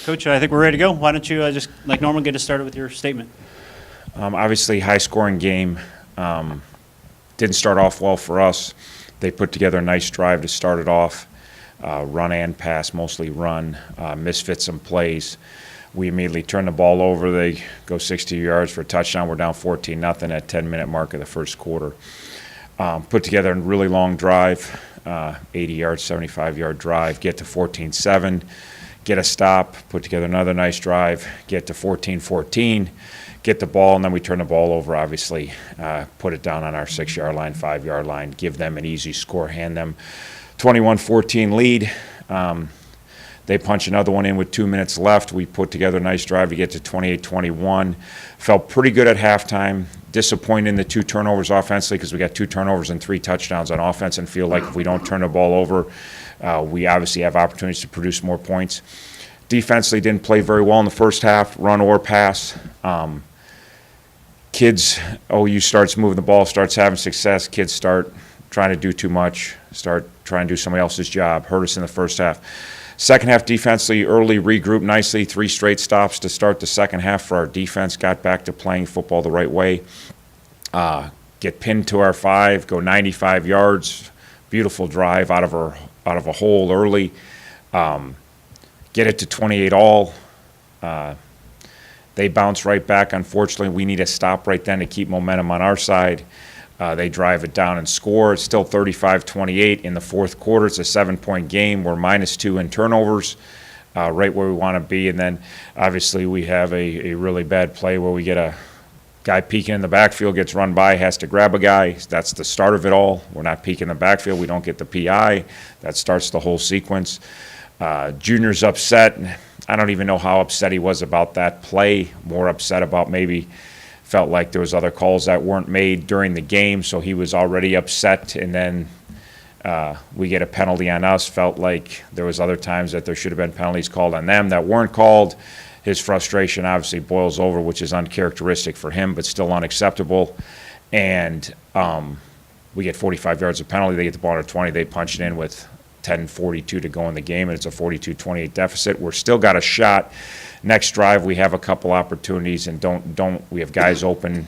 Coach, I think we're ready to go. Why don't you just, like normal, get us started with your statement? Obviously, high-scoring game. Didn't start off well for us. They put together a nice drive to start it off. Run and pass, mostly run. Misfit some plays. We immediately turn the ball over. They go 60 yards for a touchdown. We're down 14-0 at 10-minute mark of the first quarter. Put together a really long drive, 80-yard, 75-yard drive, get to 14-7, get a stop, put together another nice drive, get to 14-14, get the ball, and then we turn the ball over, obviously, put it down on our 6-yard line, 5-yard line, give them an easy score, hand them 21-14 lead. They punch another one in with 2 minutes left. We put together a nice drive to get to 28-21. Felt pretty good at halftime. Disappointed in the 2 turnovers offensively because we got 2 turnovers and 3 touchdowns on offense and feel like if we don't turn the ball over, we obviously have opportunities to produce more points. Defensively didn't play very well in the first half, run or pass. Kids, OU starts moving the ball, starts having success. Kids start trying to do too much, start trying to do somebody else's job. Hurt us in the first half. Second half defensively, early regrouped nicely, 3 straight stops to start the second half for our defense. Got back to playing football the right way. Get pinned to our 5, go 95 yards, beautiful drive out of a hole early. Get it to 28 all. They bounce right back. Unfortunately, we need a stop right then to keep momentum on our side. They drive it down and score. It's still 35-28 in the fourth quarter. It's a 7-point game. We're -2 in turnovers, right where we want to be. And then, obviously, we have a really bad play where we get a guy peeking in the backfield, gets run by, has to grab a guy. That's the start of it all. We're not peeking in the backfield. We don't get the PI. That starts the whole sequence. Junior's upset. I don't even know how upset he was about that play. More upset about maybe felt like there was other calls that weren't made during the game, so he was already upset, and then we get a penalty on us. Felt like there was other times that there should have been penalties called on them that weren't called. His frustration obviously boils over, which is uncharacteristic for him, but still unacceptable. And we get 45 yards of penalty. They get the ball at 20. They punch it in with 10:42 to go in the game, and it's a 42-28 deficit. We're still got a shot. Next drive, we have a couple opportunities, and we have guys open.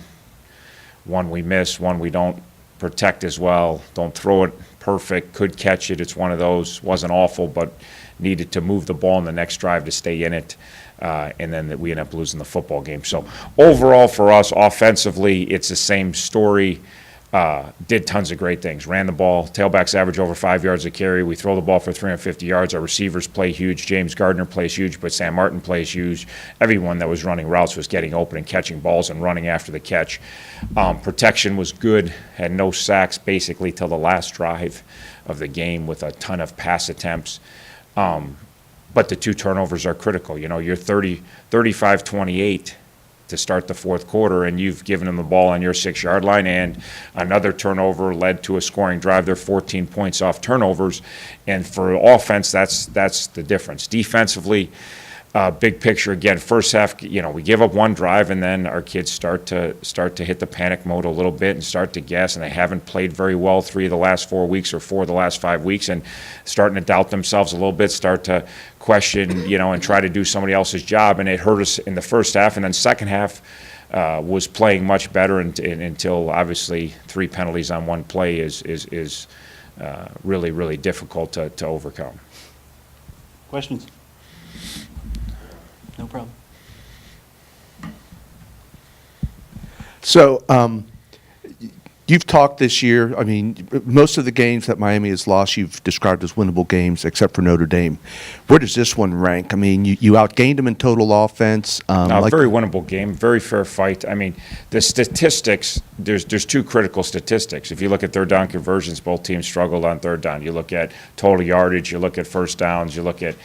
One we miss, one we don't protect as well. Don't throw it perfect. Could catch it. It's one of those. Wasn't awful, but needed to move the ball in the next drive to stay in it, and then we end up losing the football game. So overall for us, offensively, it's the same story. Did tons of great things. Ran the ball. Tailbacks average over 5 yards a carry. We throw the ball for 350 yards. Our receivers play huge. James Gardner plays huge, but Sam Martin plays huge. Everyone that was running routes was getting open and catching balls and running after the catch. Protection was good. Had no sacks basically till the last drive of the game with a ton of pass attempts. But the 2 turnovers are critical. You know, you're 35-28 to start the fourth quarter, and you've given them the ball on your 6-yard line, and another turnover led to a scoring drive. They're 14 points off turnovers, and for offense, that's the difference. Defensively, big picture again. First half, you know, we give up one drive, and then our kids start to hit the panic mode a little bit and start to guess, and they haven't played very well 3 of the last 4 weeks or 4 of the last 5 weeks, and starting to doubt themselves a little bit, start to question, you know, and try to do somebody else's job, and it hurt us in the first half. And then second half was playing much better until obviously 3 penalties on one play is really, really difficult to overcome. Questions? No problem. So you've talked this year, I mean, most of the games that Miami has lost you've described as winnable games except for Notre Dame. Where does this one rank? I mean, you outgained them in total offense. Very winnable game, very fair fight. I mean, the statistics, there's 2 critical statistics. If you look at third down conversions, both teams struggled on third down. You look at total yardage, you look at first downs, you look at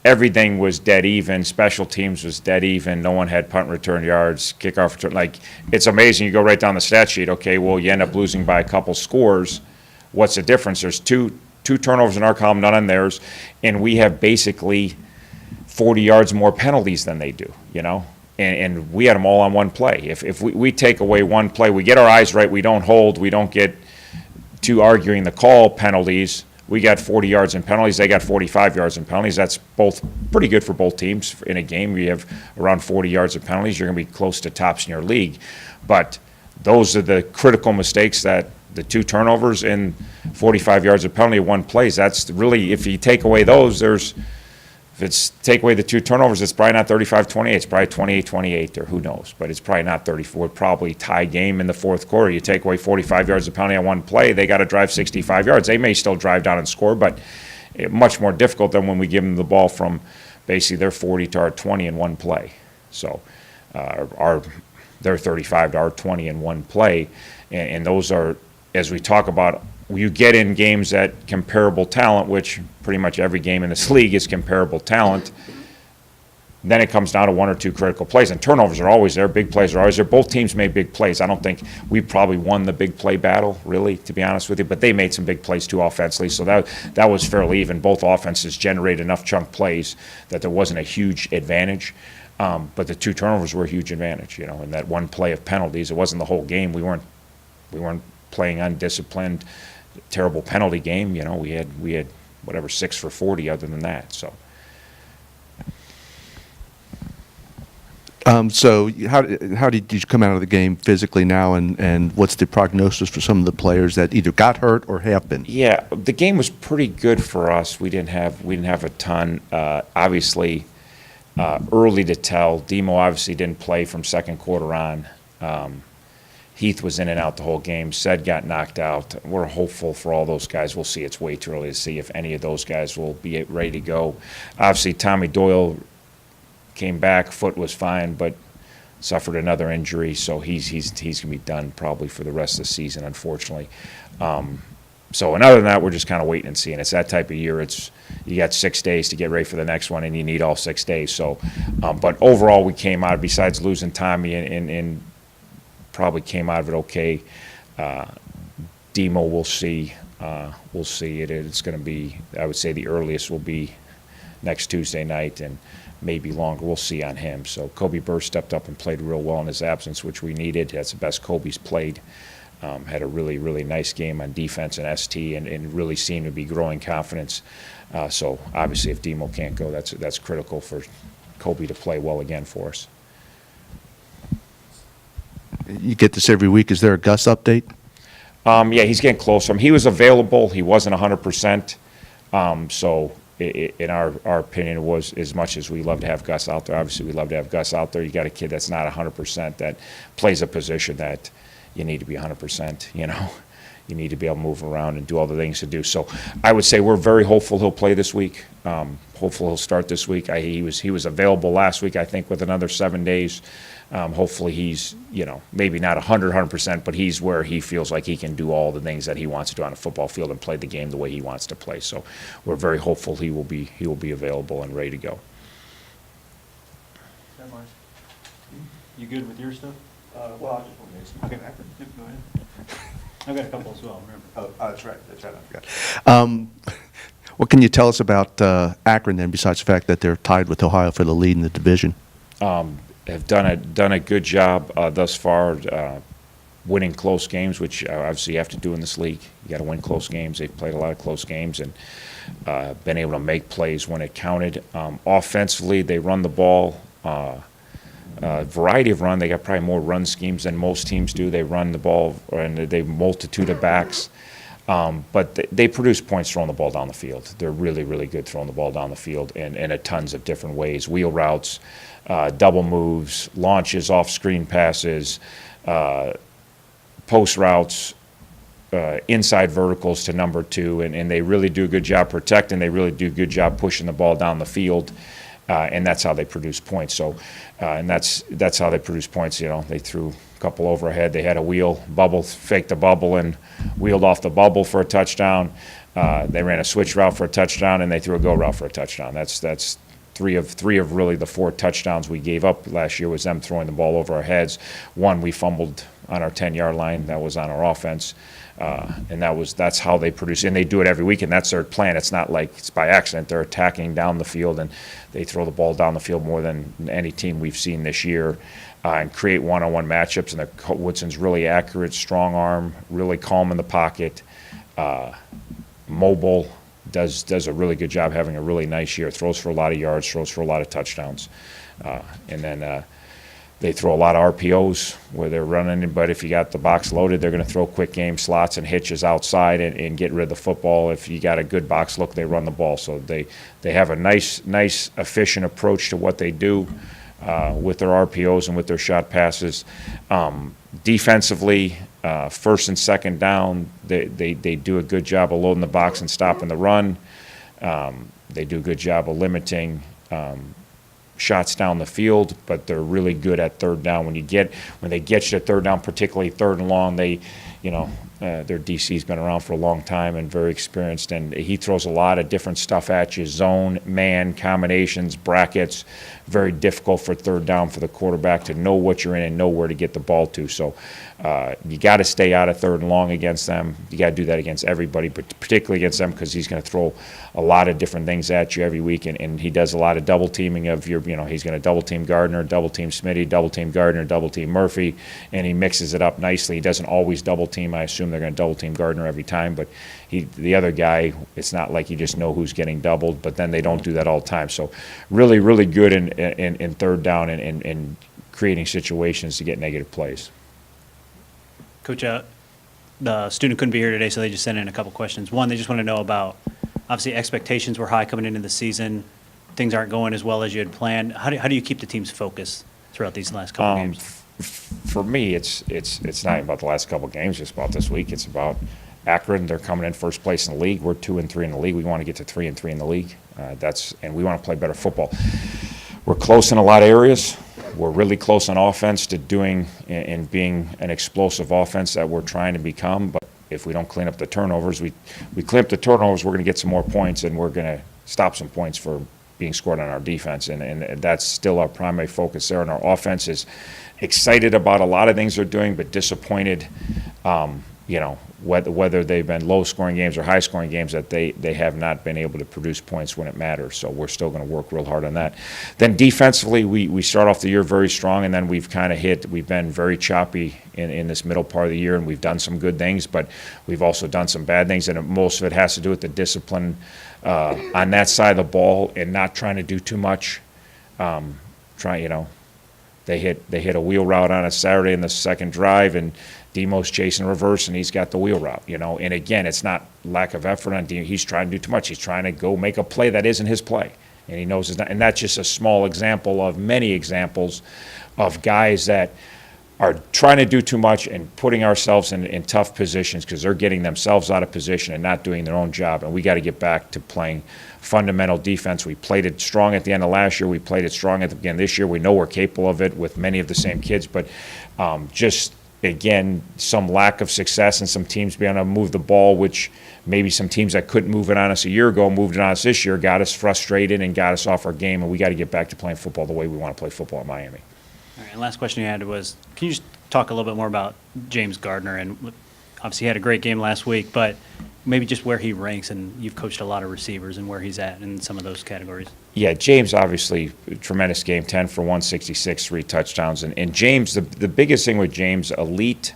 everything was dead even. Special teams was dead even. No one had punt return yards, kickoff return. Like, it's amazing. You go right down the stat sheet. Okay, well, you end up losing by a couple scores. What's the difference? There's two turnovers in our column, none on theirs, and we have basically 40 yards more penalties than they do, you know? And we had them all on one play. If we take away one play, we get our eyes right, we don't hold, we don't get to arguing the call penalties, we got 40 yards in penalties, they got 45 yards in penalties. That's both pretty good for both teams. In a game where you have around 40 yards of penalties, you're going to be close to tops in your league. But those are the critical mistakes that the 2 turnovers and 45 yards of penalty, 1 plays. That's really, if you take away those, if it's take away the 2 turnovers, it's probably not 35-28. It's probably 28-28, or who knows. But it's probably not 34. Probably tie game in the fourth quarter. You take away 45 yards of penalty on 1 play, they got to drive 65 yards. They may still drive down and score, but much more difficult than when we give them the ball from basically their 40 to our 20 in 1 play. So their 35 to our 20 in 1 play. And those are, as we talk about, you get in games at comparable talent, which pretty much every game in this league is comparable talent. Then it comes down to 1 or 2 critical plays, and turnovers are always there. Big plays are always there. Both teams made big plays. I don't think we probably won the big play battle, really, to be honest with you, but they made some big plays too offensively, so that was fairly even. Both offenses generated enough chunk plays that there wasn't a huge advantage. But the 2 turnovers were a huge advantage, and that 1 play of penalties. It wasn't the whole game. We weren't playing undisciplined, terrible penalty game. We had whatever 6 for 40 other than that. So how did you come out of the game physically now, and what's the prognosis for some of the players that either got hurt or have been? Yeah, the game was pretty good for us. We didn't have a ton. Obviously, early to tell. Demo obviously didn't play from second quarter on. Heath was in and out the whole game. Said got knocked out. We're hopeful for all those guys. We'll see. It's way too early to see if any of those guys will be ready to go. Obviously, Tommy Doyle came back. Foot was fine, but suffered another injury, so he's going to be done probably for the rest of the season, unfortunately. So, and other than that, we're just kind of waiting and seeing. It's that type of year. You got 6 days to get ready for the next one, and you need all 6 days. So, but overall, we came out, besides losing Tommy and probably came out of it okay. Demo, we'll see. We'll see. It's going to be, I would say the earliest will be next Tuesday night, and maybe longer. We'll see on him. So Kobe Burr stepped up and played real well in his absence, which we needed. That's the best Kobe's played. Had a really, really nice game on defense and ST, and really seemed to be growing confidence. So obviously, if Demo can't go, that's critical for Kobe to play well again for us. You get this every week. Is there a Gus update? Yeah, he's getting closer. He was available. He wasn't 100%. So in our opinion, it was, as much as we love to have Gus out there, obviously we love to have Gus out there. You got a kid that's not 100% that plays a position that you need to be 100%, You need to be able to move around and do all the things to do. So I would say we're very hopeful he'll play this week. Hopeful he'll start this week. He was available last week, I think, with another 7 days. Hopefully he's, maybe not 100%, but he's where he feels like he can do all the things that he wants to do on a football field and play the game the way he wants to play. So we're very hopeful he will be available and ready to go. You good with your stuff? Well, I just want to make some. Okay. Yep, go ahead. I've got a couple as well, remember. Oh, that's right. I forgot. What can you tell us about Akron then, besides the fact that they're tied with Ohio for the lead in the division? Have done a good job thus far, winning close games, which obviously you have to do in this league. You got to win close games. They've played a lot of close games and been able to make plays when it counted. Offensively, they run the ball. Variety of run. They got probably more run schemes than most teams do. They run the ball, and they multitude of backs. But they produce points throwing the ball down the field. They're really, really good throwing the ball down the field in a tons of different ways. Wheel routes, double moves, launches off screen passes, post routes, inside verticals to number 2. And they really do a good job protecting. They really do a good job pushing the ball down the field. And that's how they produce points. So, and that's how they produce points. They threw a couple overhead. They had a wheel bubble, faked the bubble, and wheeled off the bubble for a touchdown. They ran a switch route for a touchdown, and they threw a go route for a touchdown. That's three of really the 4 touchdowns we gave up last year was them throwing the ball over our heads. One we fumbled on our 10-yard line. That was on our offense. And that's how they produce, and they do it every week, and that's their plan. It's not like it's by accident. They're attacking down the field, and they throw the ball down the field more than any team we've seen this year, and create one-on-one matchups. And Woodson's really accurate, strong arm, really calm in the pocket. mobile, does a really good job, having a really nice year, throws for a lot of yards, throws for a lot of touchdowns. And then they throw a lot of RPOs where they're running, but if you got the box loaded, they're going to throw quick game slots and hitches outside and get rid of the football. If you got a good box look, they run the ball. So they have a nice, efficient approach to what they do with their RPOs and with their shot passes. Defensively, first and second down, they do a good job of loading the box and stopping the run. They do a good job of limiting shots down the field, but they're really good at third down. When they get you to third down, particularly third and long, their DC's been around for a long time and very experienced, and he throws a lot of different stuff at you, zone, man, combinations, brackets. Very difficult for third down for the quarterback to know what you're in and know where to get the ball to. So you got to stay out of third and long against them. You got to do that against everybody, but particularly against them, because he's going to throw a lot of different things at you every week, and he does a lot of double teaming of he's going to double team Gardner, double team Smitty, double team Gardner, double team Murphy, and he mixes it up nicely. He doesn't always double team. I assume they're going to double team Gardner every time, but the other guy, it's not like you just know who's getting doubled, but then they don't do that all the time. So really, really good in third down and creating situations to get negative plays. Coach, the student couldn't be here today, so they just sent in a couple questions. One, they just want to know about, obviously, expectations were high coming into the season. Things aren't going as well as you had planned. How do you keep the team's focus throughout these last couple games? For me, it's not about the last couple of games, just about this week. It's about Akron. They're coming in first place in the league. We're 2-3 in the league. We want to get to 3-3 in the league. And we want to play better football. We're close in a lot of areas. We're really close on offense to doing and being an explosive offense that we're trying to become. But if we don't clean up the turnovers, we clean up the turnovers, we're going to get some more points, and we're going to stop some points for being scored on our defense. And that's still our primary focus there. And our offense is excited about a lot of things they're doing, but disappointed, whether they've been low-scoring games or high-scoring games, that they have not been able to produce points when it matters. So we're still going to work real hard on that. Then defensively, we start off the year very strong, and then we've kind of we've been very choppy in this middle part of the year, and we've done some good things, but we've also done some bad things, and most of it has to do with the discipline on that side of the ball and not trying to do too much. They hit a wheel route on a Saturday in the second drive, and Demo's chasing reverse, and he's got the wheel route, And again, it's not lack of effort on Demo. He's trying to do too much. He's trying to go make a play that isn't his play, and he knows it's not. And that's just a small example of many examples of guys that are trying to do too much and putting ourselves in tough positions because they're getting themselves out of position and not doing their own job. And we got to get back to playing fundamental defense. We played it strong at the end of last year. We played it strong at the beginning of this year. We know we're capable of it with many of the same kids, but just again, some lack of success and some teams being able to move the ball, which maybe some teams that couldn't move it on us a year ago moved it on us this year, got us frustrated and got us off our game, and we got to get back to playing football the way we want to play football in Miami. All right, and last question you had was, can you just talk a little bit more about James Gardner? And obviously he had a great game last week, but maybe just where he ranks, and you've coached a lot of receivers, and where he's at in some of those categories. Yeah, James, obviously, tremendous game, 10 for 166, 3 touchdowns. And James, the biggest thing with James, elite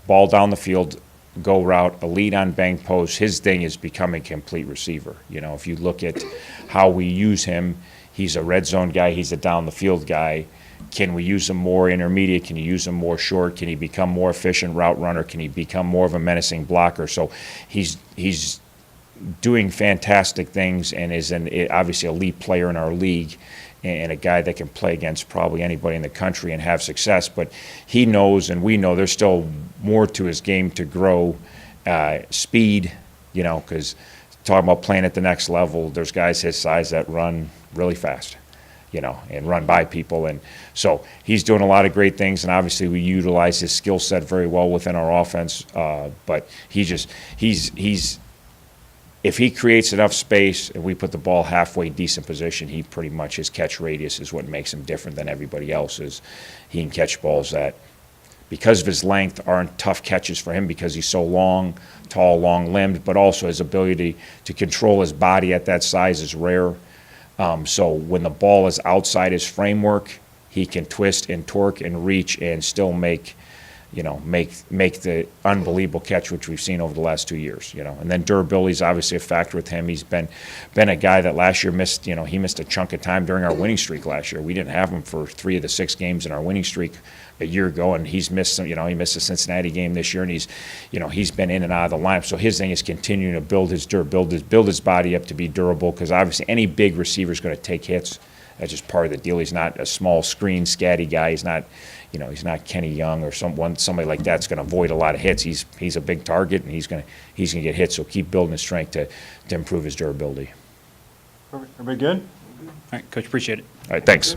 ball down the field, go route, elite on bank post. His thing is becoming a complete receiver. If you look at how we use him, he's a red zone guy, he's a down the field guy. Can we use him more intermediate? Can you use him more short? Can he become more efficient route runner? Can he become more of a menacing blocker? So he's doing fantastic things and is obviously a elite player in our league and a guy that can play against probably anybody in the country and have success. But he knows, and we know, there's still more to his game to grow. Speed, because talking about playing at the next level, there's guys his size that run really fast. And run by people. And so he's doing a lot of great things, and obviously we utilize his skill set very well within our offense. But he's if he creates enough space and we put the ball halfway decent position, he pretty much, his catch radius is what makes him different than everybody else's. He can catch balls that, because of his length, aren't tough catches for him because he's so long, tall, long-limbed, but also his ability to control his body at that size is rare. So when the ball is outside his framework, he can twist and torque and reach and still make, make the unbelievable catch which we've seen over the last 2 years, And then durability is obviously a factor with him. He's been a guy that last year missed, he missed a chunk of time during our winning streak last year. We didn't have him for 3 of the 6 games in our winning streak a year ago, and he's missed some, he missed the Cincinnati game this year, and he's been in and out of the lineup. So his thing is continuing to build his body up to be durable, because obviously any big receiver is going to take hits. That's just part of the deal. He's not a small screen scatty guy. He's not, he's not Kenny Young or somebody like that's going to avoid a lot of hits. He's a big target, and he's going to get hit. So keep building his strength to improve his durability. Perfect. Everybody good? All right, Coach, appreciate it. All right, thanks.